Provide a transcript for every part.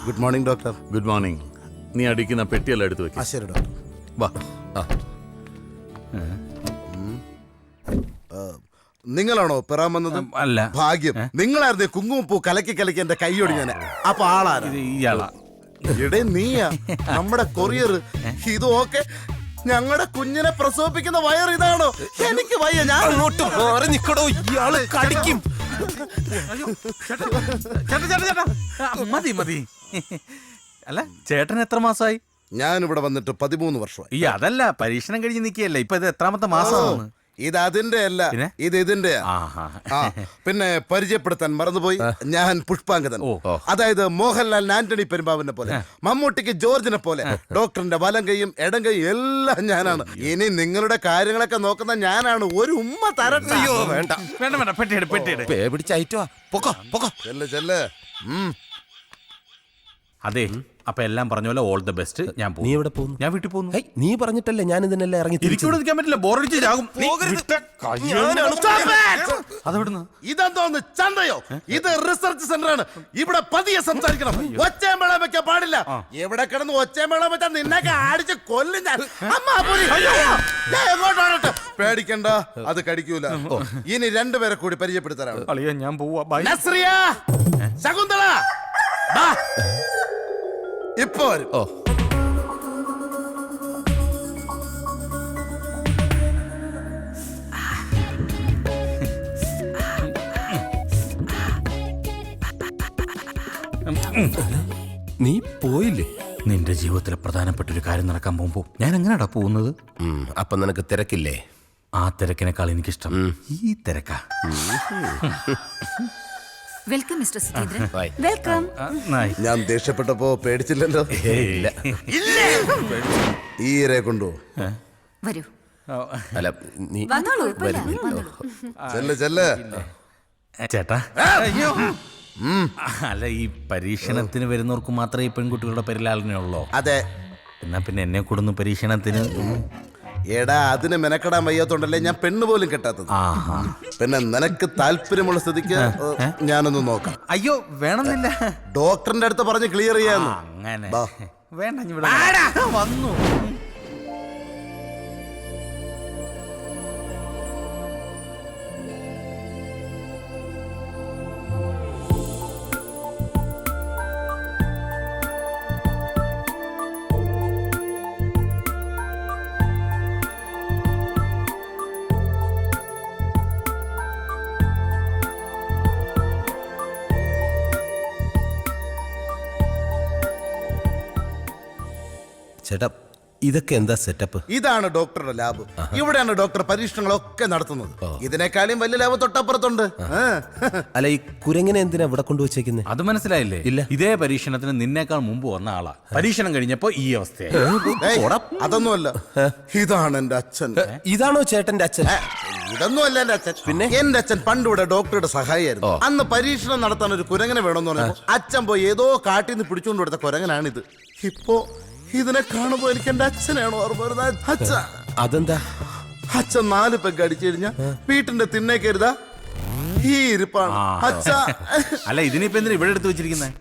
Good morning doctor. Good morning. നീ അടിക്കുന്ന പെട്ടിയെല്ലാം എടുത്തു വെക്കും. ശരി ഡോക്ടർ. വാ. നിങ്ങളാണോ പെറാൻ വന്നത്? അല്ല. ഭാഗ്യം. നിങ്ങളായിരുന്നു കുങ്കുമപ്പൂ കലക്കി കലക്കി എന്റെ കൈയോടി ഞാൻ. അപ്പൊ ആളാരാ? ഇയാളാ. എടേ നീയാ നമ്മുടെ കൊറിയർ. ഇത് ഓക്കെ. ഞങ്ങളുടെ കുഞ്ഞിനെ പ്രസവിപ്പിക്കുന്ന വയർ ഇതാണോ? എനിക്ക് വയ്യ. ഞാൻ അങ്ങോട്ട് മാറി നിക്കടോ, ഇയാള് കടിക്കും. ചേട്ടാ മതി മതി. അല്ല ചേട്ടൻ എത്ര മാസമായി? ഞാൻ ഇവിടെ വന്നിട്ട് 13 വർഷമായി. ഈ അതല്ല, പരീക്ഷണം കഴിഞ്ഞ് നിൽക്കുകയല്ല. ഇപ്പൊ ഇത് എത്രാമത്തെ മാസമാണ്? ഇത് അതിന്റെ അല്ല, ഇത് ഇതിന്റെ. പിന്നെ പരിചയപ്പെടുത്താൻ മറന്നുപോയി, ഞാൻ പുഷ്പാങ്കദൻ. അതായത് മോഹൻലാൽ ആന്റണി പെരുമ്പാവിനെ പോലെ, മമ്മൂട്ടിക്ക് ജോർജിനെ പോലെ, ഡോക്ടറിന്റെ വലം കൈയും ഇടം കൈയും എല്ലാം ഞാനാണ്. ഇനി നിങ്ങളുടെ കാര്യങ്ങളൊക്കെ നോക്കുന്ന ഞാനാണ്. ഒരു ഉമ്മ തരട്ടെ? വേണ്ട വേണ്ട വേണ്ട, പെട്ടിയെടു പെട്ടിയെടു. പിടിച്ചയറ്റോ. പൊക്കോ പൊക്കോ. ചെല്ല്. അതെ, അപ്പൊ എല്ലാം പറഞ്ഞ പോലെ ഓൾ ദ ബെസ്റ്റ്. ഞാൻ നീ എവിടെ പോകുന്നു? ഞാൻ വീട്ടിൽ പോകുന്നു. നീ പറഞ്ഞിട്ടല്ലേ ഞാൻ ഇതിനെല്ലാം ഇറങ്ങി തിരിച്ചുകൊണ്ട് നിൽക്കാൻ പറ്റില്ല, ബോറടിച്ച് ചാകും. അതെവിടുന്ന്? ഇതെന്തോന്ന് ചന്തയോ? ഇത് റിസർച്ച് സെന്റർ ആണ്. ഇവിടെ പതിയെ സംസാരിക്കണം. ഒച്ചയും മേളം വെക്കാൻ പാടില്ല. എവിടെ കിടന്ന് ഒച്ചയും മേളം വെച്ചാൽ നിന്നൊക്കെ അടിച്ച് കൊല്ലും ഞാൻ. എങ്ങോട്ടാണ്? പേടിക്കണ്ട, അത് കടിക്കൂല. ഇനി രണ്ടുപേരെ കൂടി പരിചയപ്പെടുത്തരാണ്. അളിയ ഞാൻ പോവാ. നസ്രിയ, ശകുന്തള, ഇപ്പൊ വരും. നീ പോയില്ലേ? നിന്റെ ജീവിതത്തിലെ പ്രധാനപ്പെട്ട ഒരു കാര്യം നടക്കാൻ പോകുമ്പോ ഞാൻ എങ്ങനെയാടാ പോകുന്നത്? അപ്പൊ നിനക്ക് തിരക്കില്ലേ? ആ തിരക്കിനേക്കാൾ എനിക്കിഷ്ടം ഈ തിരക്കാ. Welcome mister Sudheendran. വെൽക്കം. ഞാൻ ദേഷ്യപ്പെട്ടപ്പോ പേടിച്ചില്ലല്ലോ. ഈ ഇരയെ കൊണ്ടു വരൂ. അല്ല നീ വന്നോളൂ. ചെല്ല്. ചേട്ടാ, അല്ല ഈ പരീക്ഷണത്തിന് വരുന്നവർക്ക് മാത്രമേ ഈ പെൺകുട്ടികളുടെ പരിലാളനയുള്ളൂ? അതെ. എന്നാ പിന്നെ എന്നെ കൊടുന്നു പരീക്ഷണത്തിന്. എടാ, അതിന് മെനക്കെടാൻ വയ്യാത്തോണ്ടല്ലേ ഞാൻ പെണ്ണ് പോലും കെട്ടാത്തത്. പിന്നെ നിനക്ക് താല്പര്യമുള്ള സ്ഥിതിക്ക് ഞാനൊന്ന് നോക്കാം. അയ്യോ വേണമെന്നില്ല, ഡോക്ടറിന്റെ അടുത്ത് പറഞ്ഞ് ക്ലിയർ ചെയ്യാന്ന്. അങ്ങനെ ബാ. വേണ്ട, ഇവിടെ വന്നു. ചേട്ടാ, ഇതൊക്കെ എന്താ സെറ്റപ്പ്? ഇതാണ് ഡോക്ടറുടെ ലാബ്. ഇവിടെയാണ് ഡോക്ടർ പരീക്ഷണങ്ങളൊക്കെ നടത്തുന്നത്. ഇതിനേക്കാളും വലിയ ലാബ് തൊട്ടപ്പുറത്തുണ്ട്. അല്ല, ഈ കുരങ്ങിനെ എന്തിനാ ഇവിടെ കൊണ്ടുവച്ചേക്കുന്നത്? അത് മനസ്സിലായില്ലേ? ഇല്ല. ഇതേ പരീക്ഷണത്തിന് നിന്നേക്കാൾ മുമ്പ് വന്ന ആളാ. പരീക്ഷണം കഴിഞ്ഞപ്പോ ഈ അവസ്ഥയായി. അതൊന്നുമല്ല, ഇതാണ് എന്റെ അച്ഛൻ. ഇതാണോ ചേട്ടന്റെ അച്ഛൻ? ഇതൊന്നും അല്ല എന്റെ അച്ഛൻ. പിന്നെ എന്റെ അച്ഛൻ പണ്ടിവിടെ ഡോക്ടറുടെ സഹായിയായിരുന്നു. അന്ന് പരീക്ഷണം നടത്താൻ ഒരു കുരങ്ങനെ വേണമെന്ന് പറഞ്ഞപ്പോ അച്ഛൻ പോയി ഏതോ കാട്ടിൽ നിന്ന് പിടിച്ചുകൊണ്ട് കൊടുത്ത കുരങ്ങനാണിത്. ഇപ്പോ ഇതിനെ കാണുമ്പോ എനിക്ക് എന്റെ അച്ഛനാണോ ഓർമ്മ വരുന്നത്. അതെന്താ? അച്ഛൻ 4 പെഗ് അടിച്ചു കഴിഞ്ഞാ വീട്ടിന്റെ തിണ്ണേ കരുതാ ഈ ഇരിപ്പാണ് അച്ഛ. അല്ല, ഇതിനിപ്പോ എന്തിനാ ഇവിടെ എടുത്തു വെച്ചിരിക്കുന്നത്?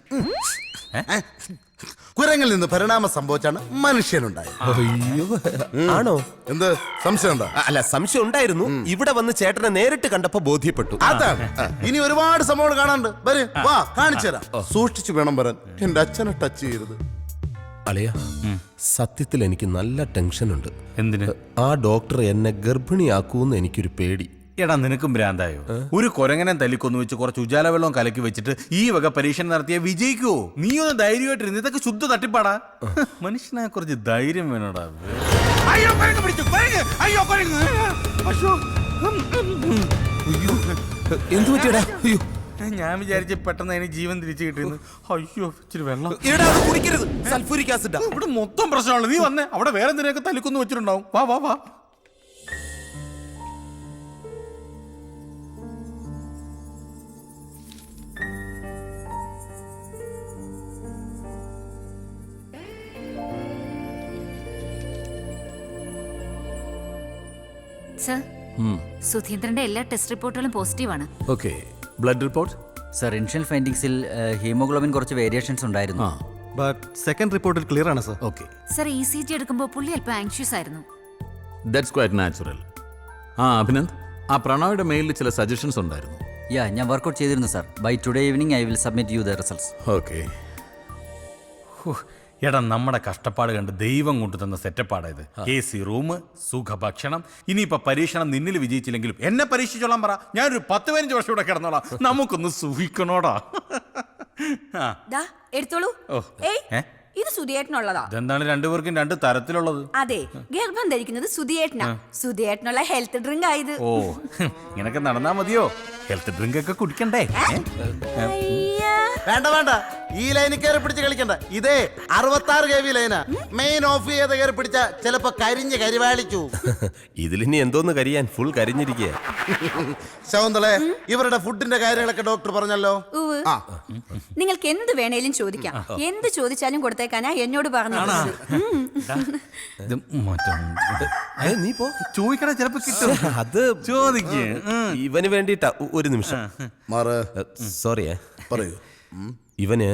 കുരങ്ങിൽ നിന്ന് പരിണാമം സംഭവിച്ചാണ് മനുഷ്യനുണ്ടായത്. അയ്യോ, ആണോ? എന്ത് സംശയം ഉണ്ടോ? അല്ല, സംശയം ഉണ്ടായിരുന്നു. ഇവിടെ വന്ന് ചേട്ടനെ നേരിട്ട് കണ്ടപ്പോ ബോധ്യപ്പെട്ടു. അതാണ്. ഇനി ഒരുപാട് സംഭവങ്ങൾ കാണാനുണ്ട്. വരും, വാ, കാണിച്ചു തരാം. സൂക്ഷിച്ചു വേണം വരാൻ. എന്റെ അച്ഛനെ ടച്ച് ചെയ്യരുത്. അളിയ, സത്യത്തിൽ എനിക്ക് നല്ല ടെൻഷനുണ്ട്. എന്തിന്? ആ ഡോക്ടർ എന്നെ ഗർഭിണിയാക്കൂന്ന് എനിക്കൊരു പേടി. എടാ, നിനക്കും ഭ്രാന്തായോ? ഒരു കൊരങ്ങനെ തല്ലിക്കൊന്നു വെച്ച് കുറച്ച് ഉജാല വെള്ളം കലക്കി വെച്ചിട്ട് ഈ വക പരീക്ഷണം നടത്തിയ വിജയിക്കുവോ? നീ ഒന്ന് ധൈര്യമായിട്ടിരുന്ന്. ഇതൊക്കെ ശുദ്ധ തട്ടിപ്പാടാ. മനുഷ്യനെ കുറച്ച് ധൈര്യം വേണോടാ. എന്തു പറ്റിയടാ? അയ്യോ, ഞാൻ വിചാരിച്ച പെട്ടെന്ന് അതിന് ജീവൻ തിരിച്ചു കിട്ടിയെന്ന്. അയ്യോ, ഇച്ചിരി വെള്ളം. കുടിക്കരുത്, സൾഫൂരിക് ആസിഡാ. ഇവിടെ മൊത്തം പ്രശ്നമാണ്. നീ വന്നേ, അവിടെ വേറെ എന്തിനൊക്കെ തല്ലിക്കൊന്നു വെച്ചിട്ടുണ്ടാവും. വാ വാ വാ. സർ, സുധീന്ദ്രന്റെ എല്ലാ ടെസ്റ്റ് റിപ്പോർട്ടുകളും പോസിറ്റീവാണ്. Okay, blood report? Sir, initial ഫൈൻഡിങ്സിൽ ഹീമോഗ്ലോബിൻ കുറച്ച് വേരിയേഷൻസ് ഉണ്ടായിരുന്നു. ബട്ട് സെക്കൻഡ് റിപ്പോർട്ടിൽ ക്ലിയർ ആണ് സർ. ഓക്കെ, സർ ECG എടുക്കുമ്പോൾ പുള്ളി അല്പം ആങ്ഷ്യസ് ആയിരുന്നു. That's quite natural. ആ അഭിനന്ദ്, ആ പ്രണോയുടെ മെയിലിൽ ചില സജഷൻസ് ഉണ്ടായിരുന്നു. യാ, ഞാൻ വർക്കൗട്ട് ചെയ്തിരുന്നു sir. By today evening I will submit you the results. Okay, എടാ നമ്മുടെ കഷ്ടപ്പാട് കണ്ട് ദൈവം കൊണ്ടു തന്ന സെറ്റപ്പാടായത്. AC room, സുഖഭക്ഷണം. ഇനിയിപ്പോ പരീക്ഷണം നിന്നിൽ വിജയിച്ചില്ലെങ്കിലും എന്നെ പരീക്ഷിച്ചോളാൻ പറ. ഞാനൊരു 10-15 വർഷം ഇവിടെ കിടന്നോളാം. നമുക്കൊന്ന് സുഖിക്കണോടാ. ആ, ദാ എടുത്തോളൂ. ഓ, ഏയ് ഇത് സുധിയേട്ടനുള്ളതാ. ഇതെന്താണ് രണ്ടുപേർക്കും രണ്ട് തരത്തിലുള്ളത്? അതെ, ഗർഭം ധരിക്കുന്നത് സുധിയേട്ടനാ. സുധിയേട്ടനുള്ള ഹെൽത്ത് ഡ്രിങ്ക് ആയത്. ഓ, ഇങ്ങനൊക്കെ നടന്നാ മതിയോ? ഹെൽത്ത് ഡ്രിങ്ക് ഒക്കെ കുടിക്കണ്ടേ? വേണ്ട വേണ്ട, ഈ ലൈനിൽ കയറി പിടിച്ച് കളിക്കണ്ട. ഇതേ 66 kV ലൈനാ. മെയിൻ ഓഫ് ചെയ്ത് കയറി പിടിച്ച ചിലപ്പോ കരിഞ്ഞ് കരിവാളിച്ചു. ഇതിലിനി എന്തോന്ന് കരിയാൻ, ഫുൾ കരിഞ്ഞിരിക്കുക. ശകുന്തളെ, ഇവരുടെ ഫുഡിന്റെ കാര്യങ്ങളൊക്കെ ഡോക്ടർ പറഞ്ഞല്ലോ. ഉവ്വ്. ആ, നിങ്ങൾക്ക് എന്ത് വേണേലും ചോദിക്കാം. എന്ത് ചോദിച്ചാലും കൊടുത്തേക്കാനാ എന്നോട് പറഞ്ഞത്. ഇത് മറ്റൊന്ന്. നീ പോ, ചോദിക്കണ ചിലപ്പോ കിട്ടും. അത് ചോദിക്കേ. ഇവന് വേണ്ടിട്ടാ. ഒരു നിമിഷം, മാറ്. സോറിയേ. പറയൂ. ഇവന്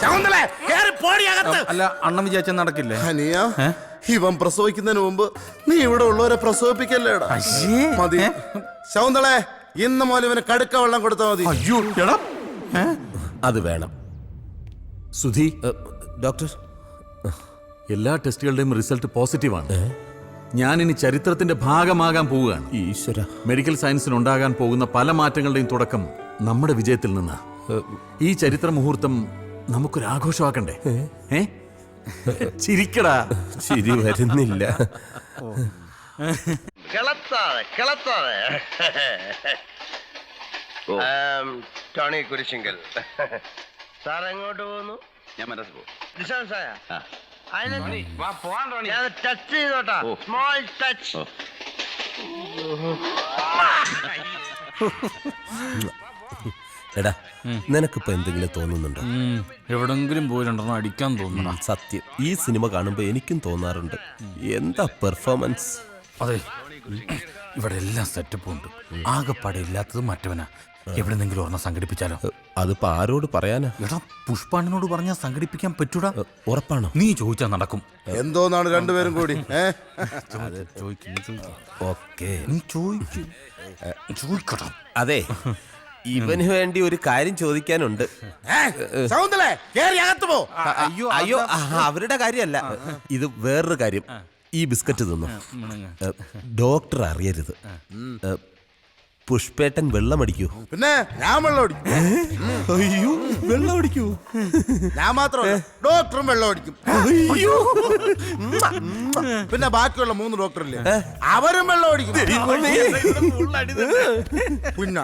ശകുന്തളെ, കേറി പോടി അകത്ത്. അല്ല, അണ്ണം വിചാരിച്ച നടക്കില്ലേ? ഹനിയ, ഇവൻ പ്രസവിക്കുന്നതിന് മുമ്പ് നീ ഇവിടെ ഉള്ളവരെ പ്രസവിപ്പിക്കല്ലേടാ. മതി ശകുന്തളെ, ഇന്ന് മുതൽ ഇവന് കടുക്ക വെള്ളം കൊടുത്താൽ മതി. അയ്യോ എടാ, അത് വേണം. സുധി, ഡോക്ടർ, എല്ലാ ടെസ്റ്റുകളുടെയും റിസൾട്ട് പോസിറ്റീവാണ്. ഞാനിനി ചരിത്രത്തിന്റെ ഭാഗമാകാൻ പോവുകയാണ്. ഈശ്വര. മെഡിക്കൽ സയൻസിന് ഉണ്ടാകാൻ പോകുന്ന പല മാറ്റങ്ങളുടെയും തുടക്കം നമ്മുടെ വിജയത്തിൽ നിന്ന്. ഈ ചരിത്ര മുഹൂർത്തം നമുക്കൊരു ആഘോഷമാക്കണ്ടേ? ചിരിക്കടാ. ചിരി വരുന്നില്ല. കിളത്താതെ ടോണി കുരിശിങ്കൽ സാർ എങ്ങോട്ട് പോകുന്നു? ഞാൻ മനസ്സിൽ പോകും. ടച്ച് ചെയ്തോട്ടാ, സ്മോൾ ടച്ച്. എടാ, നിനക്കിപ്പോ എന്തെങ്കിലും തോന്നുന്നുണ്ടോ? എവിടെങ്കിലും പോയി രണ്ടെണ്ണം അടിക്കാൻ തോന്നണം. സത്യം, ഈ സിനിമ കാണുമ്പോ എനിക്കും തോന്നാറുണ്ട്. എന്താ പെർഫോമൻസ്. അതെ, ഇവിടെ എല്ലാം സെറ്റപ്പും ഉണ്ട്. ആകെപ്പാടെ ഇല്ലാത്തത് മറ്റവനാ. എവിടെന്നെങ്കിലും ഒരെണ്ണം സംഘടിപ്പിച്ചാലോ? അതിപ്പോ ആരോട് പറയാനാ? എടാ, പുഷ്പാണ്ണനോട് പറഞ്ഞാൽ സംഘടിപ്പിക്കാൻ പറ്റൂടാ. ഉറപ്പാണോ? നീ ചോദിച്ചാ നടക്കും. എന്തോന്നാണ് രണ്ടുപേരും കൂടി? ഓക്കെ, നീ ചോദിക്കടാ. അതെ, ഇവന് വേണ്ടി ഒരു കാര്യം ചോദിക്കാനുണ്ട്. ശകുന്തളെ, കേറി അകത്ത് പോ. അയ്യോ, അവരുടെ കാര്യമല്ല, ഇത് വേറൊരു കാര്യം. ഈ ബിസ്ക്കറ്റ് തിന്നു. ഡോക്ടർ അറിയരുത്. പുഷ്പേട്ടൻ വെള്ളമടിക്കൂ. പിന്നെ ഞാൻ വെള്ളം അടിക്കും. അയ്യോ, വെള്ളമടിക്കൂ. ഞാൻ മാത്രമല്ല, ഡോക്ടറും വെള്ളം അടിക്കും. പിന്നെ ബാക്കിയുള്ള 3 ഡോക്ടറില്ലേ, അവരും വെള്ളം അടിക്കും. പിന്നെ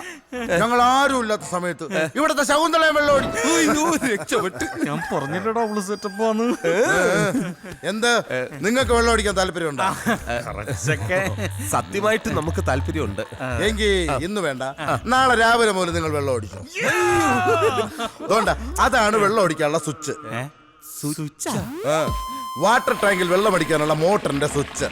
ഞങ്ങൾ ആരും ഇല്ലാത്ത സമയത്ത് ഇവിടത്തെ ശകുന്തളയും വെള്ളം അടിക്കും. രക്ഷപ്പെട്ടു. ഞാൻ പറഞ്ഞില്ലടാ, അവള് സെറ്റപ്പാന്ന്. എന്ത്, നിങ്ങൾക്ക് വെള്ളം അടിക്കാൻ താല്പര്യമുണ്ടോ? സത്യമായിട്ട് നമുക്ക് താല്പര്യമുണ്ട്. എങ്കിൽ ഇന്ന് വേണ്ട, നാളെ രാവിലെ മുതൽ നിങ്ങൾ വെള്ളം അടിക്കും. അതുകൊണ്ട് അതാണ് വെള്ളം അടിക്കാനുള്ള സ്വിച്ച്. സ്വിച്ച്. വാട്ടർ ടാങ്കിൽ വെള്ളം അടിക്കാനുള്ള മോട്ടറിന്റെ സ്വിച്ച്.